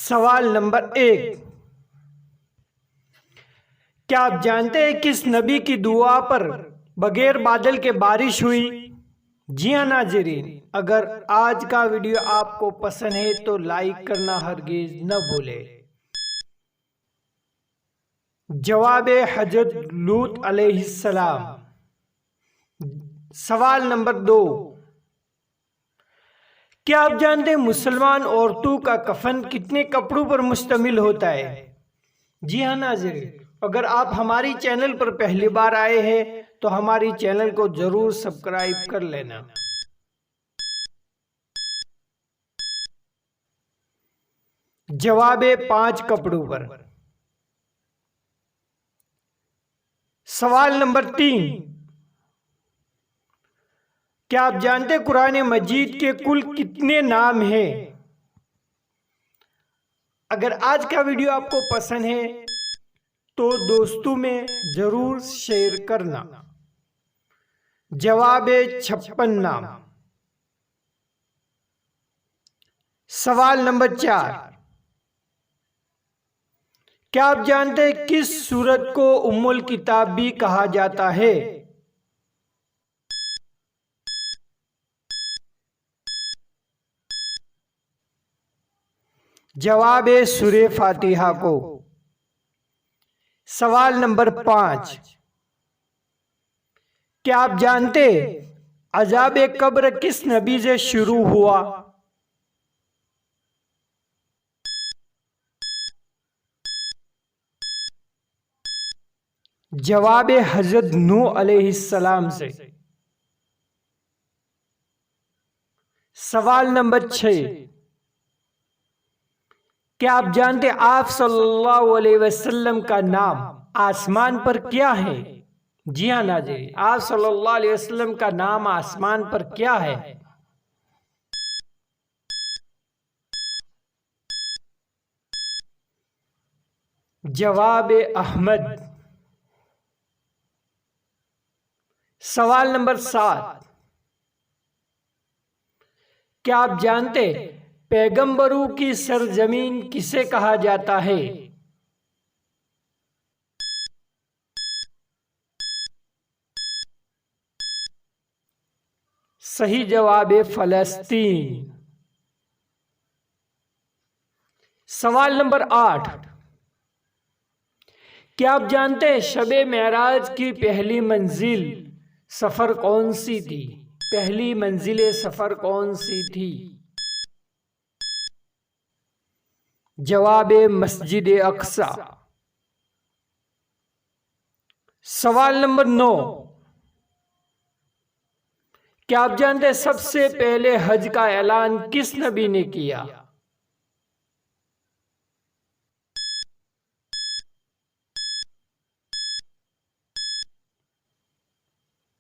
सवाल नंबर 1, क्या आप जानते हैं किस नबी की दुआ पर बगैर बादल के बारिश हुई? जी हाँ नाज़रीन, अगर आज का वीडियो आपको पसंद है तो लाइक करना हरगिज न भूले। जवाब हजरत लूत अलैहिस्सलाम। सवाल नंबर 2, क्या आप जानते हैं मुसलमान औरतों का कफन कितने कपड़ों पर मुश्तमिल होता है? जी हाँ नाज़रीन, अगर आप हमारी चैनल पर पहली बार आए हैं तो हमारी चैनल को जरूर सब्सक्राइब कर लेना। जवाब 5 कपड़ों पर। सवाल नंबर 3, क्या आप जानते हैं कुरान मजीद के कुल कितने नाम हैं? अगर आज का वीडियो आपको पसंद है तो दोस्तों में जरूर शेयर करना। जवाब 56 नाम। सवाल नंबर 4, क्या आप जानते हैं किस सूरत को उम्मुल किताब भी कहा जाता है? जवाब है सूरे फातिहा को। सवाल नंबर 5, क्या आप जानते अजाब कब्र किस नबी से शुरू हुआ? जवाब है हजरत नूह अलैहिस्सलाम से। सवाल नंबर 6, क्या आप जानते आप सल्लल्लाहु अलैहि वसल्लम का नाम आसमान पर क्या है? जी हाँ नाज़रीन, आप सल्लल्लाहु अलैहि वसल्लम का नाम आसमान पर क्या है? जवाब अहमद। सवाल नंबर 7, क्या आप जानते पैगंबरों की सरजमीन किसे कहा जाता है? सही जवाब है फलस्तीन। सवाल नंबर 8, क्या आप जानते हैं शबे मेराज की पहली मंजिल सफर कौन सी थी? पहली मंजिल सफर कौन सी थी? जवाब मस्जिद अक्सा। सवाल नंबर 9, क्या आप जानते हैं सबसे पहले हज का ऐलान किस नबी ने किया?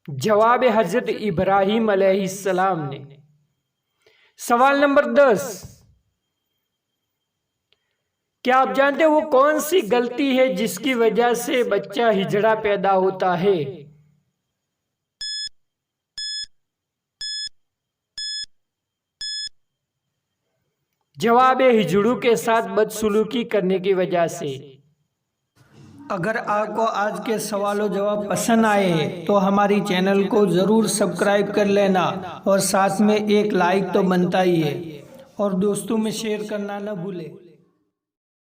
जवाब हजरत इब्राहिम अलैहिस्सलाम ने। सवाल नंबर 10, क्या आप जानते हैं वो कौन सी गलती है जिसकी वजह से बच्चा हिजड़ा पैदा होता है? जवाब है हिजड़ों के साथ बदसलूकी करने की वजह से। अगर आपको आज के सवालों जवाब पसंद आए तो हमारी चैनल को ज़रूर सब्सक्राइब कर लेना और साथ में एक लाइक तो बनता ही है और दोस्तों में शेयर करना न भूलें।